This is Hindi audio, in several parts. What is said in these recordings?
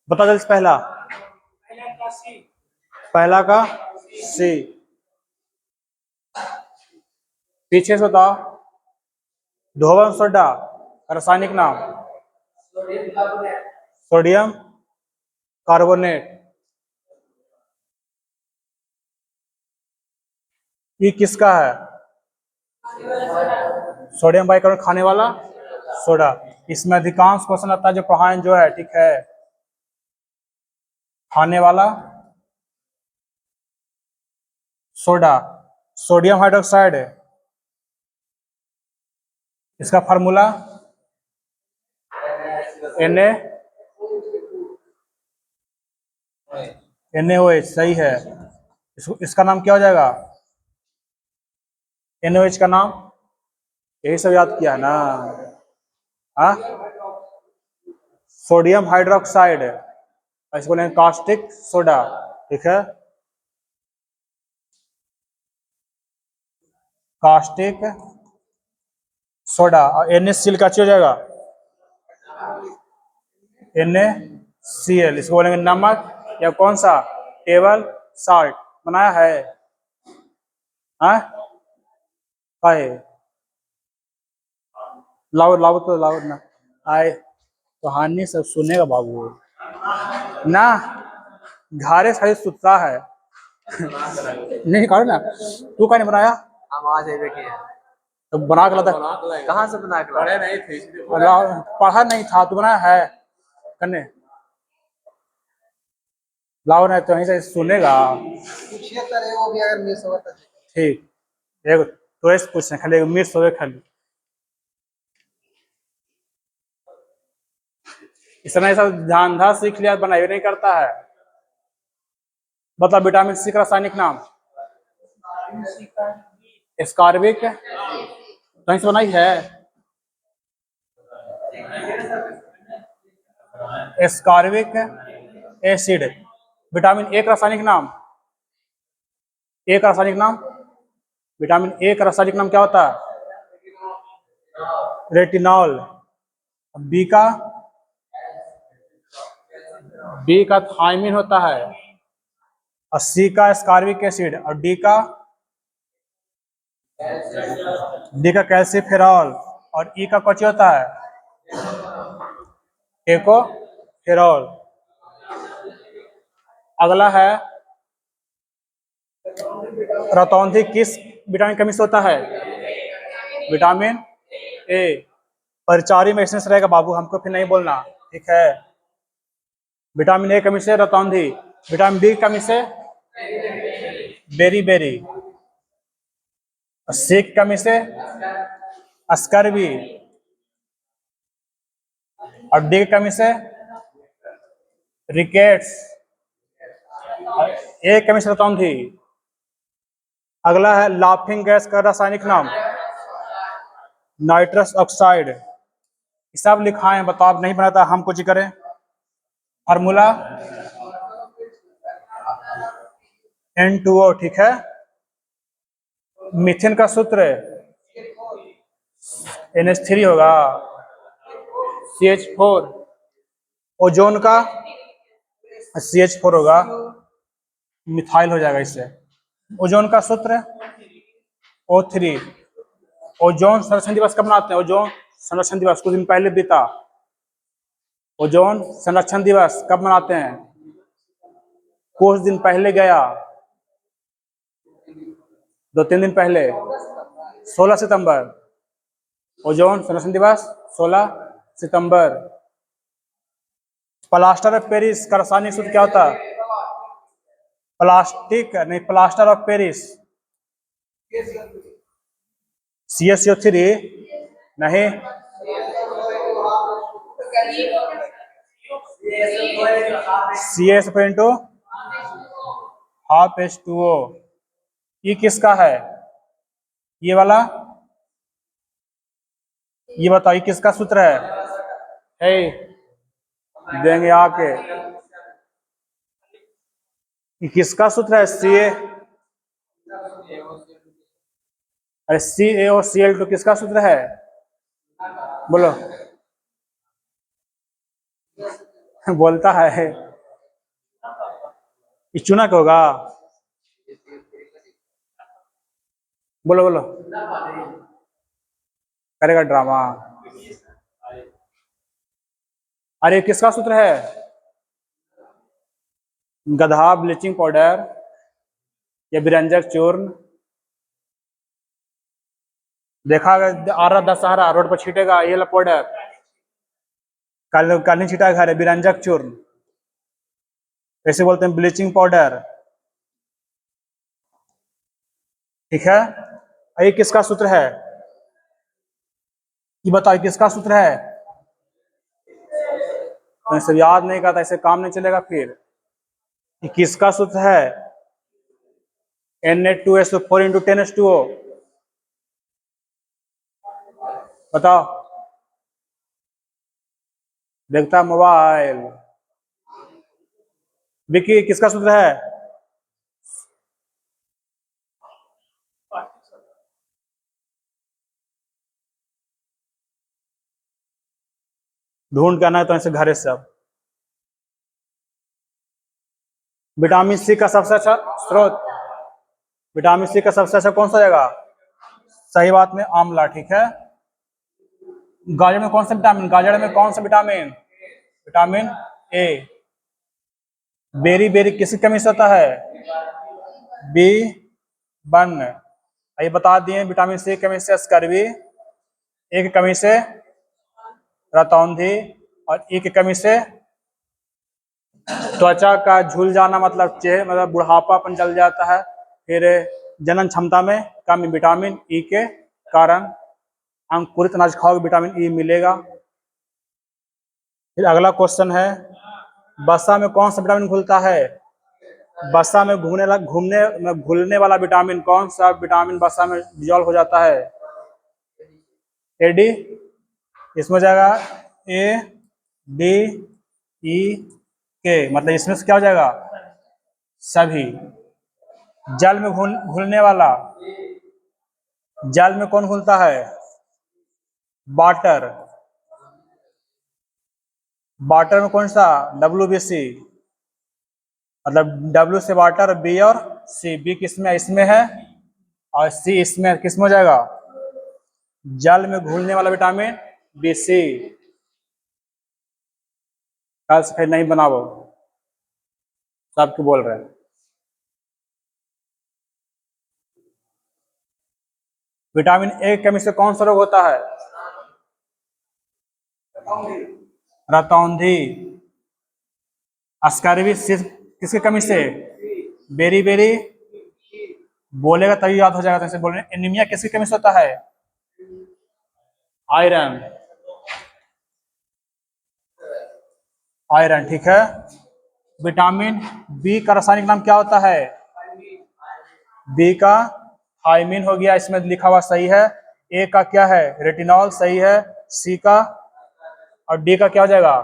बता जल्दी से पहला। पहला का सी। पीछे से बताओ। धोवन सोडा रासायनिक नाम। Sodium carbonate. ये किसका है? सोडियम बाइकार्बोनेट खाने वाला सोडा। इसमें अधिकांश क्वेश्चन आता है जो पढ़ाएं जो है, ठीक है। खाने वाला सोडा सोडियम हाइड्रोक्साइड है। इसका फार्मूला Na NaOH सही है। इसका नाम क्या हो जाएगा? NaOH का नाम यही सब याद किया ना। हाँ, सोडियम हाइड्रोक्साइड, इसको बोलेंगे कास्टिक सोडा, ठीक है। Caustic soda. और NaCl का हो जाएगा NaCl, इसको बोलेंगे नमक या कौन सा टेबल साल्ट। बनाया है? हाँ है। लाओ लाओ तो लाओ ना। आए कहानी सब सुनेगा बाबू ना। घारे सारी सुतता है। नहीं करो ना। तू कहीं बनाया? हम आज देखे तो बना के लाता। कहाँ से बना के पढ़े नहीं थे पढ़ा नहीं था, तू बनाया है करने। लाओ ना तो वहीं से सुनेगा। वो भी अगर मिस होगा तो ठीक। एक तो ऐसे पूछना खाली, एक मिस हो खाली। इस तरह सब ध्यान धा सीख लिया, बनाई नहीं करता है। बता विटामिन सी का रासायनिक नाम। एस्कॉर्बिक कहीं से बनाई है? Ascorbic acid. विटामिन ए का रासायनिक नाम। ए का रासायनिक नाम। विटामिन ए का रासायनिक नाम क्या होता है? रेटिनॉल। बी का थायमिन होता है, और सी का एस्कॉर्बिक एसिड, और डी का कैल्सीफेरॉल, और ई का कौन होता है? टेकोफेरॉल। अगला है रतौंधी किस विटामिन कमी से होता है? Vitamin A. परिचारी में इसमें रहेगा बाबू, हमको फिर नहीं बोलना, ठीक है। विटामिन ए कमी से रतौंधी। विटामिन बी कमी से बेरी बेरी। सी की कमी से अस्कर्बी, और डी की कमी से रिकेट्स। ए की कमी से रतौंधी। अगला है लाफिंग गैस का रासायनिक नाम। Nitrous oxide. सब लिखा है, बताओ नहीं बनाता हम कुछ करें। फार्मूला N2O, ठीक है। मीथेन का सूत्र NH3 होगा। CH4। ओजोन का CH4 होगा, मिथाइल हो जाएगा इससे। ओजोन का सूत्र O3। ओजोन संरक्षण दिवस कब मनाते हैं? ओजोन संरक्षण दिवस कुछ दिन पहले बीता। ओजोन संरक्षण दिवस कब मनाते हैं? कुछ दिन पहले गया, 2-3 दिन पहले, 16 सितंबर। ओजोन संरक्षण दिवस 16 सितंबर। प्लास्टर ऑफ पेरिस का रासायनिक सूत्र क्या होता है? प्लास्टिक नहीं, प्लास्टर ऑफ पेरिस CaCO3 नहीं, CaSO4 इंटू हाफ H2O। ये किसका है? ये वाला, ये बताओ ये किसका सूत्र है? देंगे आके। ये किसका सूत्र है? अरे CaOCl2 किसका सूत्र है? बोलो। बोलता है। ये चूना क्या होगा? बोलो बोलो। करेगा ड्रामा। अरे किसका सूत्र है? गधा ब्लीचिंग पाउडर या विरंजक चूर्ण। देखा आ रहा दशहरा रोड पर छीटेगा ये वाला पाउडर। कल कल नहीं छीटा घर है विरंजक चूर्ण, ऐसे बोलते हैं ब्लीचिंग पाउडर। ठीक है, ये किसका सूत्र है? ये बताओ किसका सूत्र है? तो सब याद नहीं करता ऐसे काम नहीं चलेगा फिर। ये किसका सूत्र है? Na2SO4 × 10H2O। बताओ। देखता मोबाइल। विकी किसका सूत्र है? ढूंढ के आना है तो ऐसे घरे से अब। विटामिन सी का सबसे अच्छा स्रोत, विटामिन सी का सबसे अच्छा कौन सा जगह? सही बात में आंवला। ठीक है। गाजर में कौन सा विटामिन? गाजर में कौन सा vitamin? Vitamin A. Beriberi किसकी कमी से होता है? B one. ये बता दिए विटामिन सी की कमी से स्कर्वी, ए की कमी से रतौंधी, और ई की कमी से त्वचा का झुल जाना, मतलब चेहरे मतलब बुढ़ापापन जल जाता है। फिर जनन क्षमता में कमी विटामिन ई के कारण। अंकुरित अनाज खाओगे विटामिन ई मिलेगा। फिर अगला क्वेश्चन है, वसा में कौन सा विटामिन घुलता है? वसा में घुलने वाला विटामिन कौन सा विटामिन वसा में डिजॉल्व हो जाता है? एडी। इसमें हो जाएगा ए डी ई के, मतलब इसमें से क्या हो जाएगा? सभी। जल में घुलने वाला, जल में कौन घुलता है? वाटर। वाटर में कौन सा? WBC, मतलब W से वाटर, बी और सी। बी किसमें? इसमें है, और सी इसमें, किसमें हो जाएगा? जल में घुलने वाला विटामिन BC। कल से फिर नहीं बनाओ, सबको बोल रहे हैं। विटामिन ए की कमी से कौन सा रोग होता है? रतौंधी। स्कर्वी किसकी कमी से? Beriberi. बोलेगा तभी याद हो जाएगा, तो ऐसे बोल रहे हैं। एनीमिया किसकी कमी से होता है? आयरन। आयरन। ठीक है। विटामिन बी का रासायनिक नाम क्या होता है? बी का थायमिन हो गया, इसमें लिखा हुआ सही है। ए का क्या है? रेटिनॉल सही है। सी का, और डी का क्या हो जाएगा?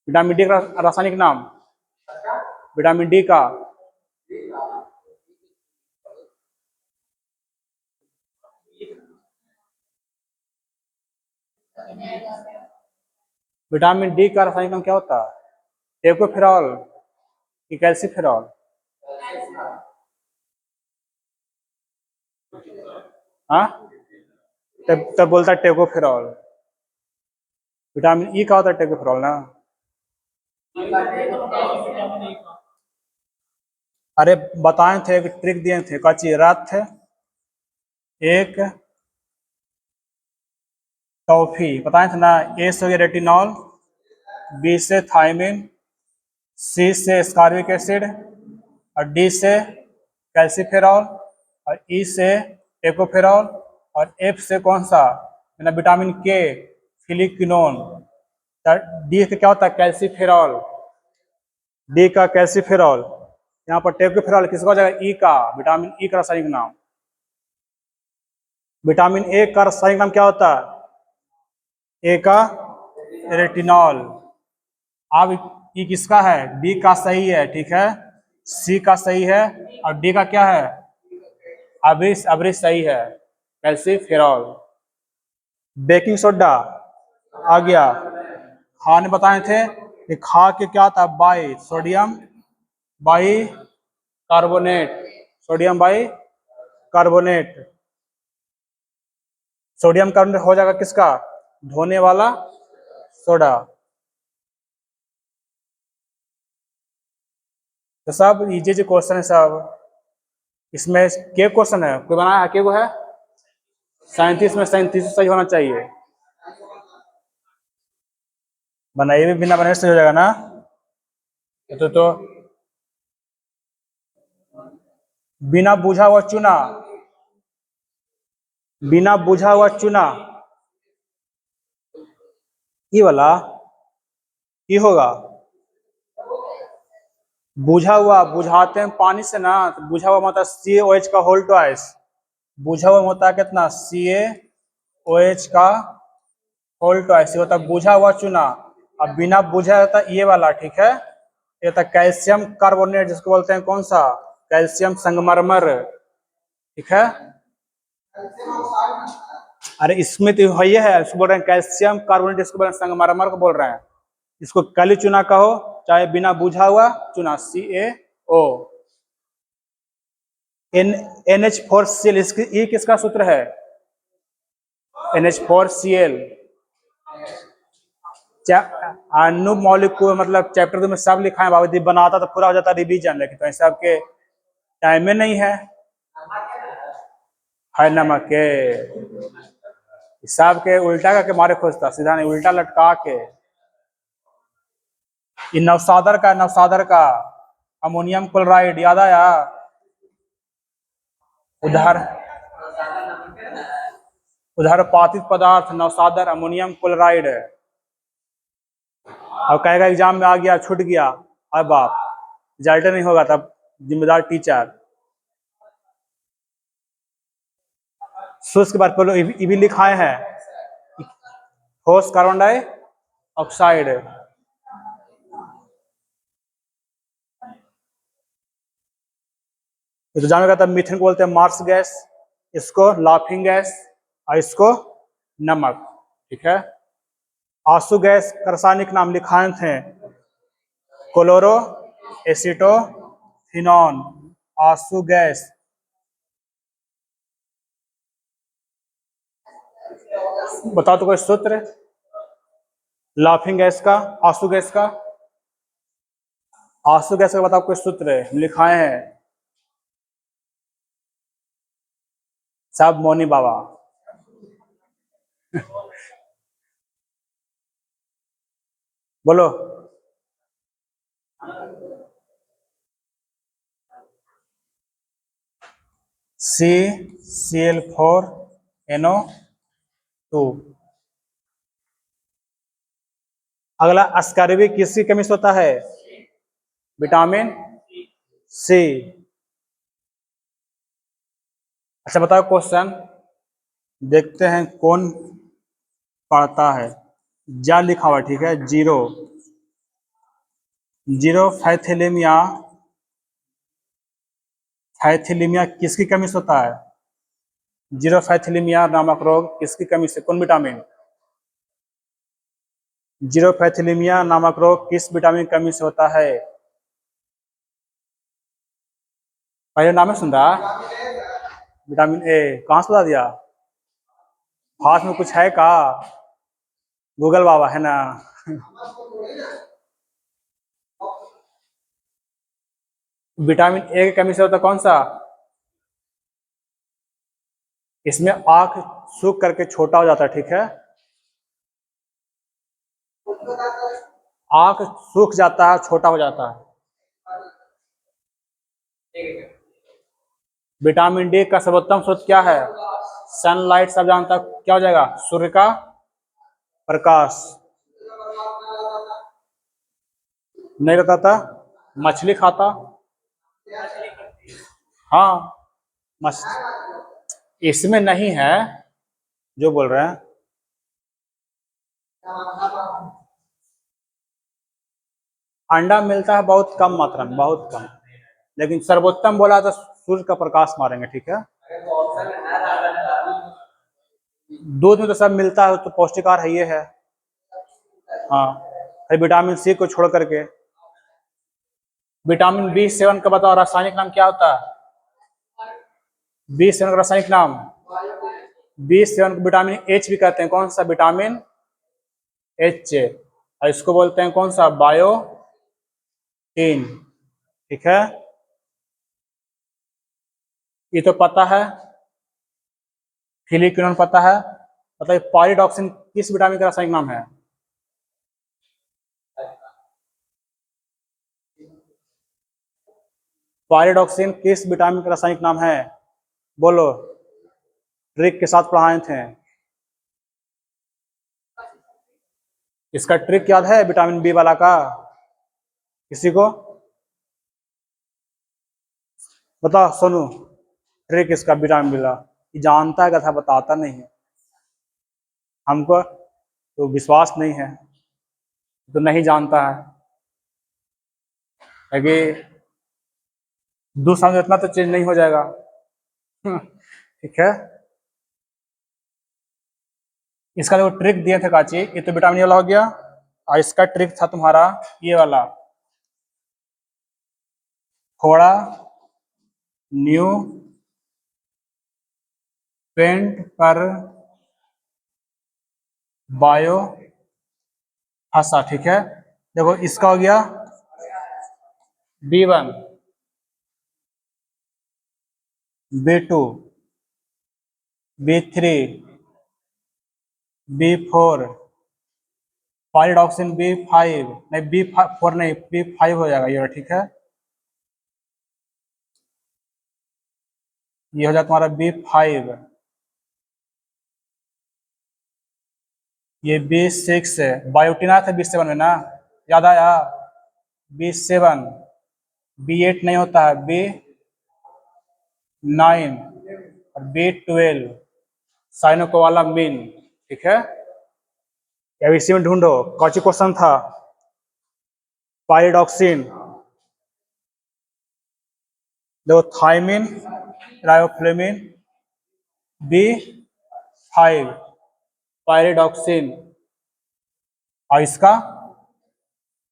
विटामिन डी का रासायनिक नाम, विटामिन डी का विटामिन डी का रासायनिक नाम क्या होता है? टेकोफेरॉल कि कैल्सीफेरॉल? हाँ, तब बोलता है टेकोफेरॉल। विटामिन ई का होता है टेकोफेरॉल ना। अरे बताए थे, एक ट्रिक दिए थे, क्या चीज? रात थे एक टॉफी बताए थे ना। ए से हो गया रेटिनॉल, बी से थायमिन, सी से स्कार्बिक एसिड, और डी से कैल्सीफेरॉल, और ई से टेकोफेरॉल, और एफ से कौन सा? मतलब विटामिन के, फिलिक्विनोन। डी का क्या होता है? कैल्सीफेरॉल। डी का कैल्सीफेरॉल। यहाँ पर टेकोफेरॉल किसका हो जाएगा? ई का, विटामिन ई का रासायनिक नाम। विटामिन ए का रासायनिक नाम क्या होता है? ए का रेटिनॉल। अब ई किसका है? बी का सही है। ठीक है। सी का सही है, और डी का क्या है? अब्रिस। अब्रिस सही है, कैल्सीफेरॉल। बेकिंग सोडा आ गया। खा ने बताए थे कि खा के क्या था, by sodium by carbonate, sodium by carbonate. Sodium carbonate हो जाएगा किसका, धोने वाला सोडा। तो सब इजी जो क्वेश्चन है सब, इसमें के क्वेश्चन है, कोई बनाया के को है 37 में 37 सही होना चाहिए। बनाइए भी बिना बनाए सही हो जाएगा ना। तो बिना बुझा हुआ चुना, बिना बुझा हुआ चुना, ये वाला ये होगा। बुझा हुआ बुझाते हैं पानी से ना, तो बुझा हुआ मतलब CaOH का होल ट्वाइस। बुझा हुआ होता है कितना, CaOH का होल ट्वाइस, ये होता है बुझा हुआ चुना। अब बिना बुझा होता है ये वाला, ठीक है, ये होता है कैल्शियम कार्बोनेट, जिसको बोलते हैं कौन सा, कैल्शियम संगमरमर, ठीक है। अरे इसमें तो वही है, इसको बोल रहे हैं कैल्शियम कार्बोनेट, इसको बोल रहे हैं संगमरमर को बोल रहे हैं। इसको कली चुना कहो चाहे बिना बुझा हुआ चुना, CaO। NH4Cl, इसकी ये किसका सूत्र है, NH4Cl। अणु मॉलिक्यूल मतलब चैप्टर में सब लिखा है बाबू, बनाता तो पूरा हो जाता रिवीजन, लेकिन तो ऐसा आपके टाइम में नहीं है नमक के हिसाब के उल्टा करके मारे खोजता, सीधा नहीं उल्टा लटका के। ये नवसादर का, नवसादर का अमोनियम क्लोराइड याद आया, उधर उधर पातित पदार्थ नवसादर अमोनियम क्लोराइड है। अब कहेगा एग्जाम में आ गया छूट गया, अब बाप रिजल्ट नहीं होगा तब जिम्मेदार टीचर। शुष्क बार पहले ये भी लिखाए हैं, ठोस कार्बन डाइऑक्साइड। तो जानेगा तब मीथेन को बोलते हैं मार्स गैस, इसको लाफिंग गैस और इसको नमक, ठीक है। आंसू गैस का रासायनिक नाम लिखाए थे, क्लोरो एसिटो फिनॉन, आंसू गैस। बताओ तो कोई सूत्र लाफिंग गैस का, आंसू गैस का, आंसू गैस का बताओ कोई सूत्र लिखाए हैं, सब मोनी बाबा। बोलो CCl4NO2। अगला अस्कॉर्बिक किसकी कमी से होता है, विटामिन सी। अच्छा बताओ क्वेश्चन, देखते हैं कौन पढ़ता है। जा लिखा हुआ, ठीक है, जीरो जीरो फैथेलेमिया, फैथेलेमिया किसकी कमी से होता है, जीरो फैथेलेमिया नामक रोग किसकी कमी से, कौन विटामिन, जीरो फैथेलेमिया नामक रोग किस विटामिन की कमी से होता है। पहले नाम है सुन रहा, विटामिन ए, कहाँ से बता दिया, हाथ में कुछ है का, गूगल बाबा है ना। विटामिन ए की कमी से होता कौन सा, इसमें आंख सूख करके छोटा हो जाता है, ठीक है, आंख सूख जाता है छोटा हो जाता है। विटामिन डी का सर्वोत्तम स्रोत क्या है, सनलाइट, सब जानता क्या हो जाएगा, सूर्य का प्रकाश। नहीं रहता था, मछली खाता, हाँ मछली इसमें नहीं है जो बोल रहे हैं। अंडा मिलता है बहुत कम मात्रा में, बहुत कम, लेकिन सर्वोत्तम बोला तो सूर्य का प्रकाश मारेंगे, ठीक है। दूध में तो सब मिलता है, तो पौष्टिक आहार है, ये है। हाँ, फिर विटामिन सी को छोड़ करके विटामिन B7 का बताओ रासायनिक नाम क्या होता है? B7 का रासायनिक नाम, B7 को विटामिन H भी कहते हैं। कौन सा? Vitamin H। और इसको बोलते हैं कौन सा? बायोटीन। ठीक है, ये तो पता है। फिलिक्विनोन पता है। मतलब पायरिडॉक्सिन किस विटामिन का रासायनिक नाम है? पायरिडॉक्सिन किस विटामिन का रासायनिक नाम है? बोलो, ट्रिक के साथ पढ़ाए थे। इसका ट्रिक याद है विटामिन बी वाला का? किसी को बताओ, सोनू, ट्रिक इसका विटामिन बी का जानता है, कथा बताता नहीं है। हमको तो विश्वास नहीं है, तो नहीं जानता है। क्योंकि दूसरा इतना तो चेंज नहीं हो जाएगा। ठीक है, इसका जो ट्रिक दिए थे काची, ये तो विटामिन वाला हो गया। और इसका ट्रिक था तुम्हारा ये वाला, थोड़ा न्यू पेंट पर बायो हसा। ठीक है, देखो इसका हो गया B1, B2, B3, B4, pyridoxine B5, नहीं B4 नहीं, B5 हो जाएगा ये। ठीक है, ये हो जाए तुम्हारा B5। ये B6 है। बायोटीन आया था B7 में ना, याद आया? B7, B8 नहीं होता है, B9 और B12 साइनोकोबालामिन। ठीक है, अब इसी में ढूंढो कौन सी क्वेश्चन था। पायरिडॉक्सिन, देखो थायमिन, रायोफ्लेविन, B5, पायरिडॉक्सिन। और इसका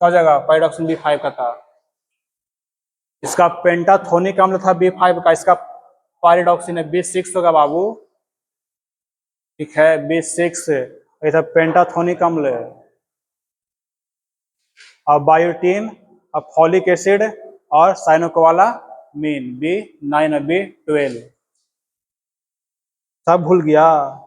क्या जगह? पायरिडॉक्सिन B5 का था। इसका पेंटाथोनिक अम्ल था B5 का, इसका पायरिडॉक्सिन है B6 होगा बाबू। ठीक है, B6 ऐसा पेंटाथोनिक अम्ल है। और बायोटीन और फॉलिक एसिड और साइनोकोबालामिन B9 और B12। सब भूल गया।